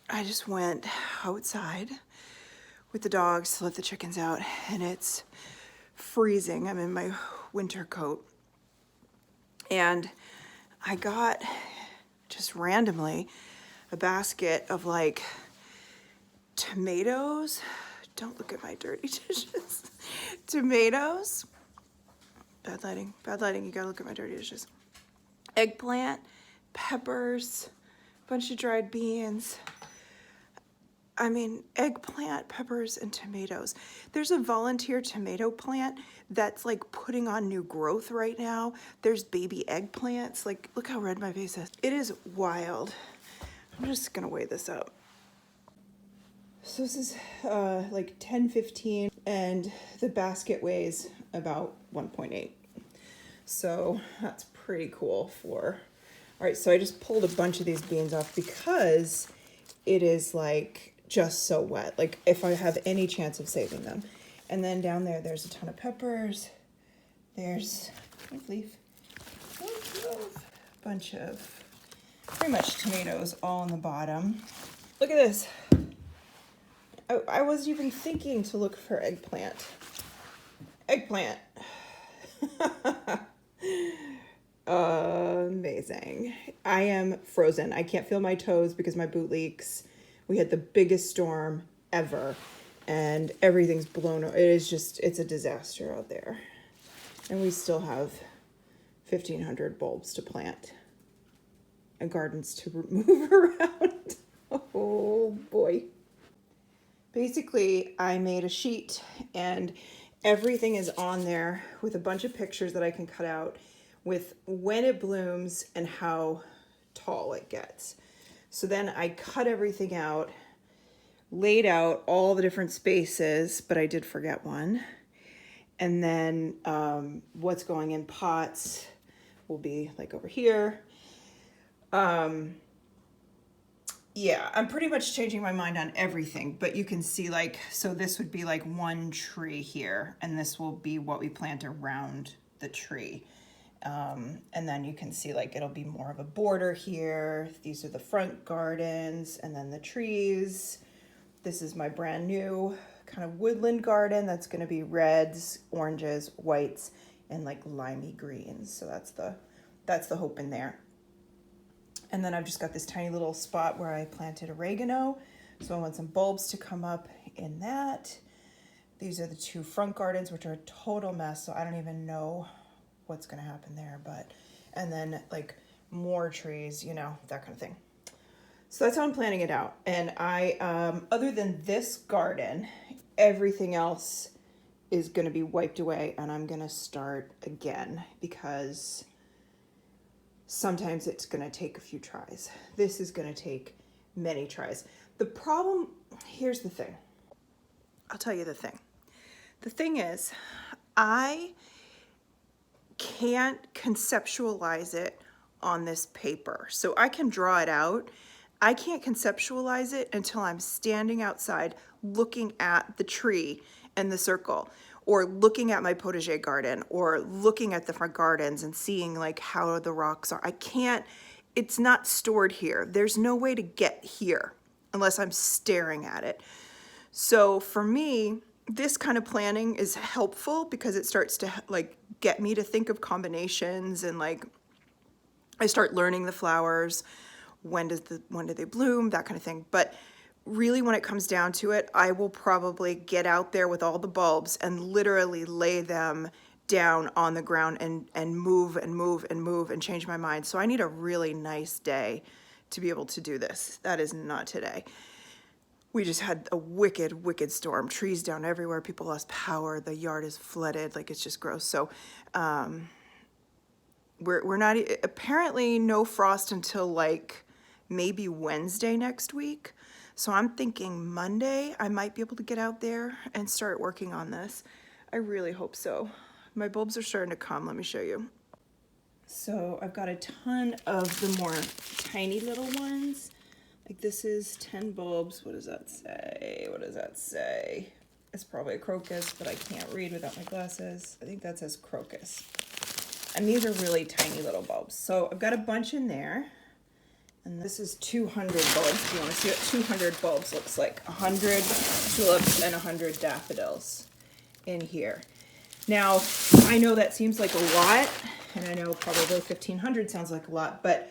I just went outside with the dogs to let the chickens out, and it's freezing. I'm in my winter coat. And I got, just randomly, a basket of like tomatoes. Don't look at my dirty dishes. Tomatoes. Bad lighting, you gotta look at my dirty dishes. Eggplant, peppers, bunch of dried beans. I mean, eggplant, peppers, and tomatoes. There's a volunteer tomato plant that's like putting on new growth right now. There's baby eggplants. Like, look how red my face is. It is wild. I'm just gonna weigh this up. So this is like 10-15, and the basket weighs about 1.8. So that's pretty cool for, all right, so I just pulled a bunch of these beans off because it is like just so wet. Like if I have any chance of saving them. And then down there, there's a ton of peppers. There's a bunch of pretty much tomatoes all on the bottom. Look at this. I wasn't even thinking to look for eggplant. Eggplant. Amazing. I am frozen. I can't feel my toes because my boot leaks. We had the biggest storm ever and everything's blown. It is just, it's a disaster out there. And we still have 1,500 bulbs to plant and gardens to move around. Oh boy. Basically, I made a sheet and everything is on there with a bunch of pictures that I can cut out with when it blooms and how tall it gets. So then I cut everything out, laid out all the different spaces, but I did forget one. And then what's going in pots will be like over here. Yeah, I'm pretty much changing my mind on everything, but you can see like, so this would be like one tree here, and this will be what we plant around the tree. And then you can see like, it'll be more of a border here. These are the front gardens and then the trees. This is my brand new kind of woodland garden. That's going to be reds, oranges, whites, and like limey greens. So that's the hope in there. And then I've just got this tiny little spot where I planted oregano. So I want some bulbs to come up in that. These are the two front gardens, which are a total mess. So I don't even know what's going to happen there. And then like more trees, you know, that kind of thing. So that's how I'm planning it out. And I, other than this garden, everything else is going to be wiped away and I'm going to start again because sometimes it's going to take a few tries. This is going to take many tries. The problem, here's the thing. I'll tell you the thing. The thing is, I can't conceptualize it on this paper. So I can draw it out. I can't conceptualize it until I'm standing outside looking at the tree and the circle, or looking at my potager garden, or looking at the front gardens and seeing like how the rocks are. I can't, it's not stored here. There's no way to get here unless I'm staring at it. So for me, this kind of planning is helpful because it starts to like get me to think of combinations, and like I start learning the flowers, when do they bloom, that kind of thing. But really, when it comes down to it, I will probably get out there with all the bulbs and literally lay them down on the ground and move and move and move and change my mind. So I need a really nice day to be able to do this. That is not today. We just had a wicked, wicked storm. Trees down everywhere. People lost power. The yard is flooded. Like, it's just gross. So we're not, apparently no frost until like maybe Wednesday next week. So I'm thinking Monday I might be able to get out there and start working on this. I really hope so. My bulbs are starting to come. Let me show you. So I've got a ton of the more tiny little ones. Like, this is 10 bulbs. What does that say? What does that say? It's probably a crocus, but I can't read without my glasses. I think that says crocus. And these are really tiny little bulbs. So I've got a bunch in there. And this is 200 bulbs. You want to see what 200 bulbs looks like. 100 tulips and 100 daffodils in here. Now, I know that seems like a lot, and I know probably 1,500 sounds like a lot, but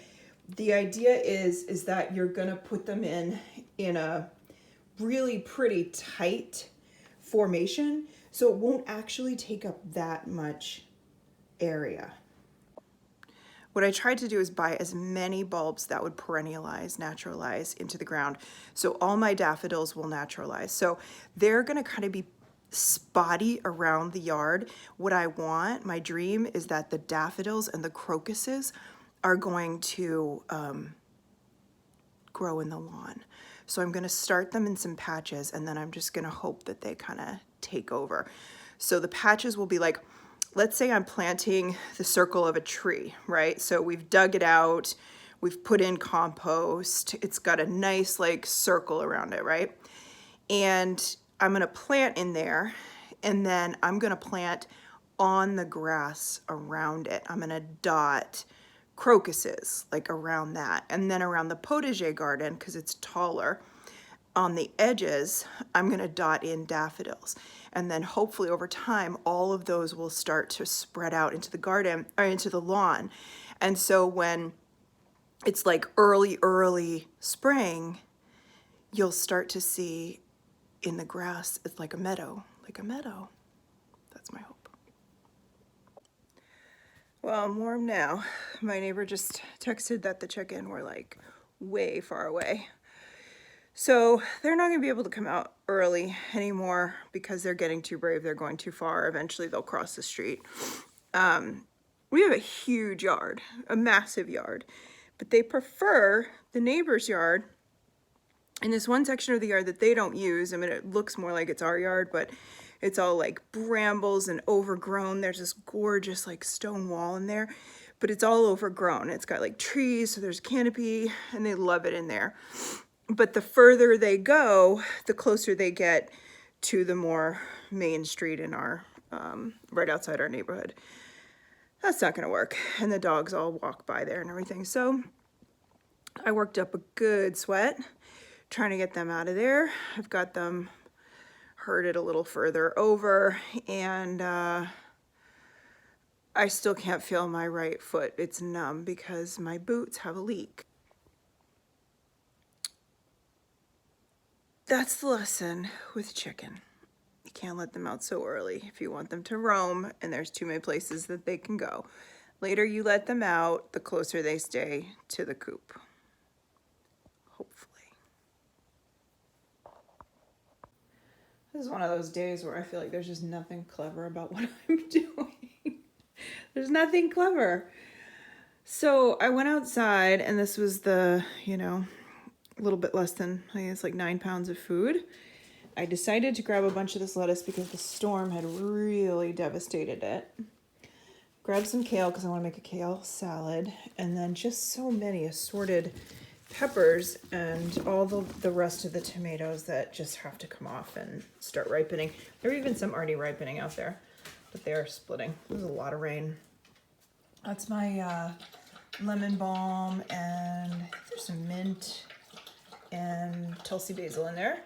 the idea is that you're gonna put them in a really pretty tight formation, so it won't actually take up that much area. What I tried to do is buy as many bulbs that would perennialize, naturalize into the ground. So all my daffodils will naturalize. So they're gonna kind of be spotty around the yard. What I want, my dream, is that the daffodils and the crocuses are going to grow in the lawn. So I'm gonna start them in some patches, and then I'm just gonna hope that they kind of take over. So the patches will be like, let's say I'm planting the circle of a tree, right? So we've dug it out, we've put in compost, it's got a nice like circle around it, right? And I'm gonna plant in there, and then I'm gonna plant on the grass around it. I'm gonna dot crocuses like around that, and then around the potager garden, because it's taller, on the edges, I'm gonna dot in daffodils. And then hopefully over time, all of those will start to spread out into the garden or into the lawn. And so when it's like early spring, you'll start to see in the grass, it's like a meadow, That's my hope. Well, I'm warm now. My neighbor just texted that the chicken were like way far away. So they're not gonna be able to come out early anymore because they're getting too brave. They're going too far. Eventually they'll cross the street. We have a huge yard, a massive yard, but they prefer the neighbor's yard. In this one section of the yard that they don't use, I mean, it looks more like it's our yard, but it's all like brambles and overgrown. There's this gorgeous like stone wall in there, but it's all overgrown. It's got like trees, so there's canopy, and they love it in there. But the further they go, the closer they get to the more main street in our, right outside our neighborhood. That's not gonna work. And the dogs all walk by there and everything. So I worked up a good sweat trying to get them out of there. I've got them herded a little further over, and I still can't feel my right foot. It's numb because my boots have a leak. That's the lesson with chicken. You can't let them out so early if you want them to roam, and there's too many places that they can go. Later you let them out, the closer they stay to the coop. Hopefully. This is one of those days where I feel like there's just nothing clever about what I'm doing. There's nothing clever. So I went outside, and this was the, a little bit less than, I think it's like 9 pounds of food. I decided to grab a bunch of this lettuce because the storm had really devastated it. Grab some kale because I want to make a kale salad, and then just so many assorted peppers and all the rest of the tomatoes that just have to come off and start ripening. There are even some already ripening out there, but they are splitting. There's a lot of rain. That's my lemon balm, and there's some mint and Tulsi basil in there.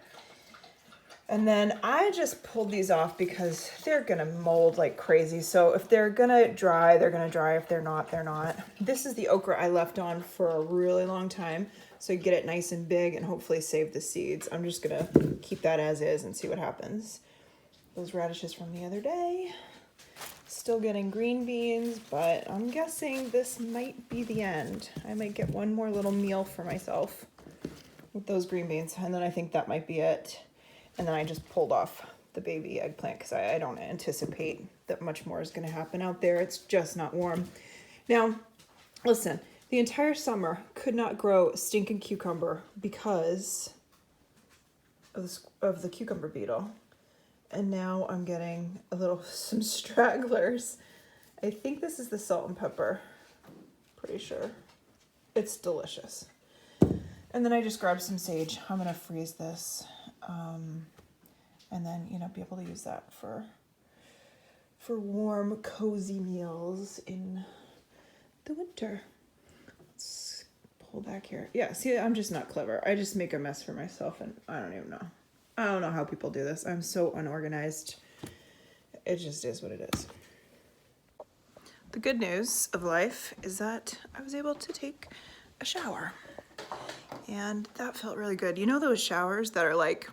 And then I just pulled these off because they're gonna mold like crazy. So if they're gonna dry, they're gonna dry. If they're not, they're not. This is the okra I left on for a really long time, so get it nice and big and hopefully save the seeds. I'm just gonna keep that as is and see what happens. Those radishes from the other day. Still getting green beans, but I'm guessing this might be the end. I might get one more little meal for myself with those green beans, and then I think that might be it. And then I just pulled off the baby eggplant because I don't anticipate that much more is going to happen out there. It's just not warm. Now, listen, the entire summer could not grow a stinking cucumber because of the cucumber beetle. And now I'm getting some stragglers. I think this is the salt and pepper. Pretty sure. It's delicious. And then I just grabbed some sage. I'm going to freeze this. And then, be able to use that for warm, cozy meals in the winter. Let's pull back here. Yeah, see, I'm just not clever. I just make a mess for myself, and I don't even know. I don't know how people do this. I'm so unorganized. It just is what it is. The good news of life is that I was able to take a shower, and that felt really good. You know those showers that are like,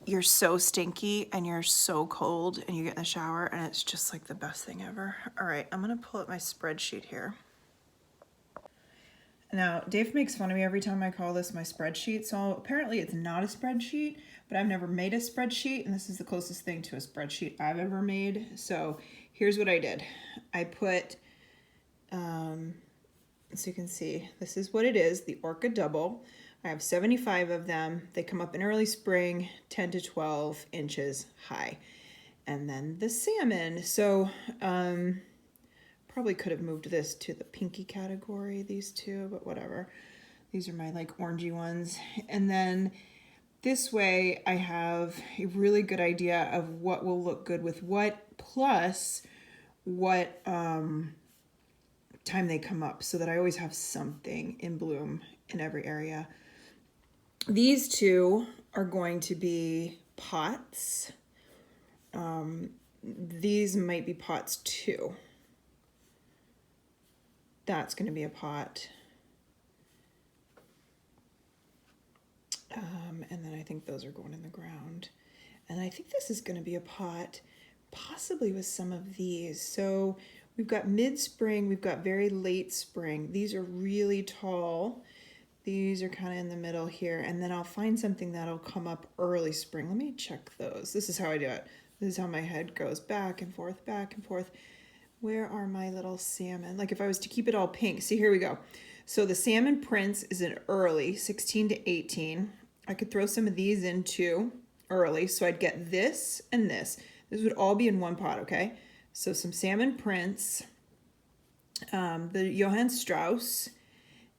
you're so stinky and you're so cold and you get in the shower and it's just like the best thing ever. All right, I'm gonna pull up my spreadsheet here. Now, Dave makes fun of me every time I call this my spreadsheet, so apparently it's not a spreadsheet, but I've never made a spreadsheet, and this is the closest thing to a spreadsheet I've ever made. So here's what I did. I put, so you can see, this is what it is, the Orca Double. I have 75 of them. They come up in early spring, 10 to 12 inches high. And then the salmon. So, probably could have moved this to the pinky category, these two, but whatever. These are my like orangey ones. And then this way I have a really good idea of what will look good with what, plus what time they come up, so that I always have something in bloom in every area. These two are going to be pots. These might be pots too. That's going to be a pot. And then I think those are going in the ground. And I think this is going to be a pot, possibly with some of these. So we've got mid-spring, we've got very late spring. These are really tall. These are kind of in the middle here. And then I'll find something that'll come up early spring. Let me check those. This is how I do it. This is how my head goes back and forth, back and forth. Where are my little salmon? Like if I was to keep it all pink. See, here we go. So the salmon prince is an early, 16 to 18. I could throw some of these in too early. So I'd get this and this. This would all be in one pot, okay? So some salmon prince, the Johann Strauss,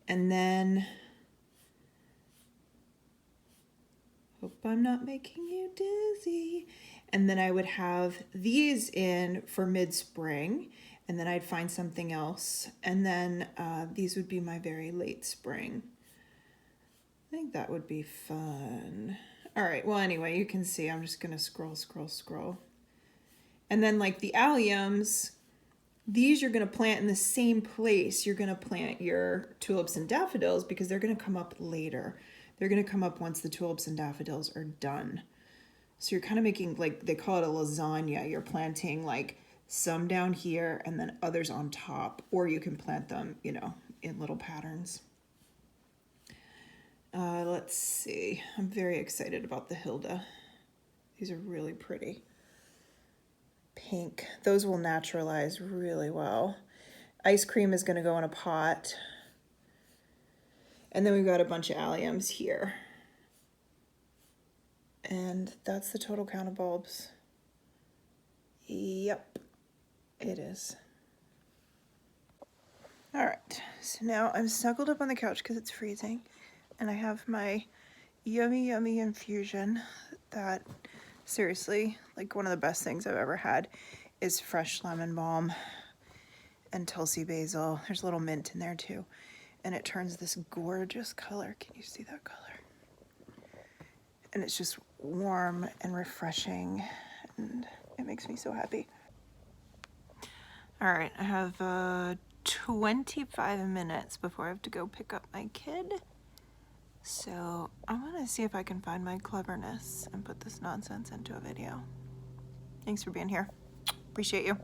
and then, hope I'm not making you dizzy. And then I would have these in for mid-spring, and then I'd find something else. And then these would be my very late spring. I think that would be fun. All right, well, anyway, you can see I'm just gonna scroll, scroll, scroll. And then like the alliums, these you're gonna plant in the same place you're gonna plant your tulips and daffodils, because they're gonna come up later. They're gonna come up once the tulips and daffodils are done. So you're kind of making, like, they call it a lasagna. You're planting like some down here and then others on top, or you can plant them, you know, in little patterns. Let's see. I'm very excited about the Hilda. These are really pretty. Pink. Those will naturalize really well. Ice cream is going to go in a pot. And then we've got a bunch of alliums here. And that's the total count of bulbs. Yep, it is. All right, so now I'm snuggled up on the couch because it's freezing, and I have my yummy, yummy infusion that, seriously, like one of the best things I've ever had is fresh lemon balm and Tulsi basil. There's a little mint in there too, and it turns this gorgeous color. Can you see that color? And it's just warm and refreshing, and it makes me so happy. All right, I have 25 minutes before I have to go pick up my kid. So I'm gonna see if I can find my cleverness and put this nonsense into a video. Thanks for being here. Appreciate you.